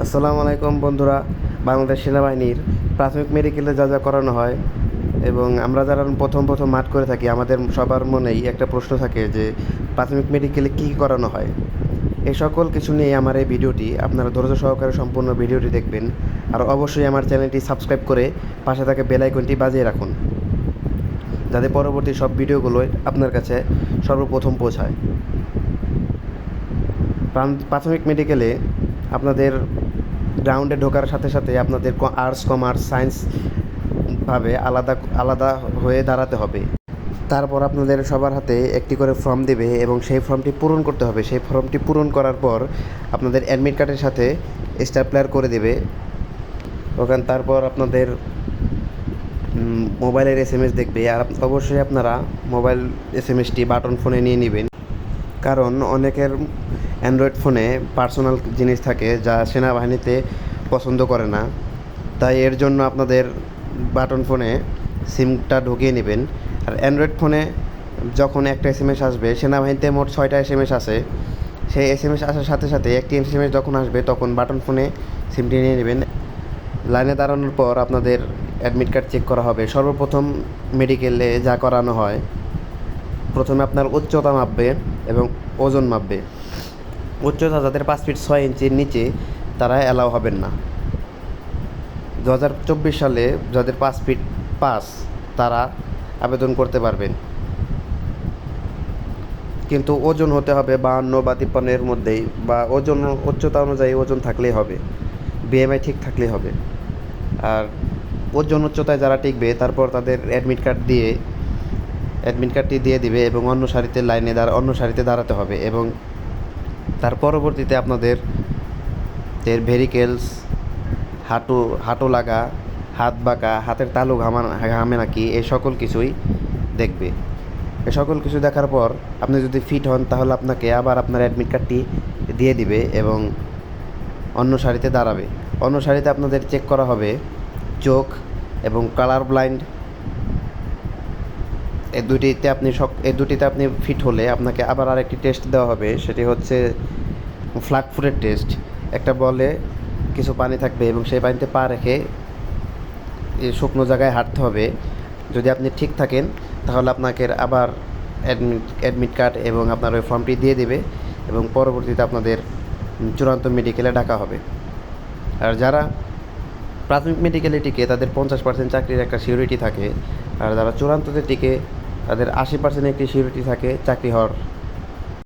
আসসালামু আলাইকুম বন্ধুরা। বাংলাদেশ সেনাবাহিনীর প্রাথমিক মেডিকেলে যা যা করানো হয় এবং আমরা যারা প্রথম মাঠ করে থাকি, আমাদের সবার মনেই একটা প্রশ্ন থাকে যে প্রাথমিক মেডিকেলে কী কী করানো হয়। এই সকল কিছু নিয়ে আমার এই ভিডিওটি, আপনারা ধৈর্য সহকারে সম্পূর্ণ ভিডিওটি দেখবেন। আর অবশ্যই আমার চ্যানেলটি সাবস্ক্রাইব করে পাশে থাকা বেল আইকনটি বাজিয়ে রাখুন, যাতে পরবর্তী সব ভিডিওগুলো আপনার কাছে সর্বপ্রথম পৌঁছায়। প্রাথমিক মেডিকেলে আপনাদের গ্রাউন্ডে ঢোকার সাথে সাথে আপনাদের আর্টস, কমার্স, সায়েন্স ভাবে আলাদা আলাদা হয়ে দাঁড়াতে হবে। তারপর আপনাদের সবার হাতে একটি করে ফর্ম দেবে এবং সেই ফর্মটি পূরণ করতে হবে। সেই ফর্মটি পূরণ করার পর আপনাদের অ্যাডমিট কার্ডের সাথে স্ট্যাপলার করে দেবে তারপর আপনাদের মোবাইলের SMS দেখবে। আর অবশ্যই আপনারা মোবাইল SMSটি বাটন ফোনে নিয়ে নেবেন, কারণ অনেকের অ্যান্ড্রয়েড ফোনে পার্সোনাল জিনিস থাকে যা সেনাবাহিনীতে পছন্দ করে না। তাই এর জন্য আপনাদের বাটন ফোনে সিমটা ঢুকিয়ে নেবেন। আর অ্যান্ড্রয়েড ফোনে যখন একটা SMS আসবে, সেনাবাহিনীতে মোট 6টা SMS আসে, সেই SMS আসার সাথে সাথে একটি SMS যখন আসবে তখন বাটন ফোনে সিমটি নিয়ে নেবেন। লাইনে দাঁড়ানোর পর আপনাদের অ্যাডমিট কার্ড চেক করা হবে। সর্বপ্রথম মেডিকেলে যা করানো হয়, প্রথমে আপনার উচ্চতা মাপবে এবং ওজন মাপবে। উচ্চতা যাদের 5 ফিট 6 ইঞ্চির নিচে, তারা অ্যালাউ হবেন না। 2024 সালে যাদের 5 ফিট 5, তারা আবেদন করতে পারবেন, কিন্তু ওজন হতে হবে 52 বা 53 মধ্যেই, বা ওজন উচ্চতা অনুযায়ী ওজন থাকলেই হবে, BMI ঠিক থাকলেই হবে। আর ওজন উচ্চতায় যারা টিকবে, তারপর তাদের অ্যাডমিট কার্ডটি দিয়ে দিবে এবং অন্য সারিতে দাঁড়াতে হবে। এবং তার পরবর্তীতে আপনাদের ভেরিকেলস, হাঁটু লাগা, হাত বাঁকা, হাতের তালু ঘামে নাকি, এই সকল কিছুই দেখবে। এই সকল কিছু দেখার পর আপনি যদি ফিট হন, তাহলে আপনাকে আবার আপনার অ্যাডমিট কার্ডটি দিয়ে দিবে এবং অন্য সারিতে দাঁড়াবে। অন্য সারিতে আপনাদের চেক করা হবে চোখ এবং কালার ব্লাইন্ড। এই দুটিতে আপনি ফিট হলে আপনাকে আবার আরেকটি টেস্ট দেওয়া হবে, সেটি হচ্ছে ফ্ল্যাট ফুটের টেস্ট। একটা বলে কিছু পানি থাকবে এবং সেই পানিতে পা রেখে শুকনো জায়গায় হাঁটতে হবে। যদি আপনি ঠিক থাকেন, তাহলে আপনাকে আবার অ্যাডমিট কার্ড এবং আপনার ওই ফর্মটি দিয়ে দেবে এবং পরবর্তীতে আপনাদের চূড়ান্ত মেডিকেলে ডাকা হবে। আর যারা প্রাথমিক মেডিকেলে টিকে, তাদের 50% চাকরির একটা সিউরিটি থাকে। আর যারা চূড়ান্ততে টিকে, তাদের 80% একটি সিউরিটি থাকে চাকরি হওয়ার।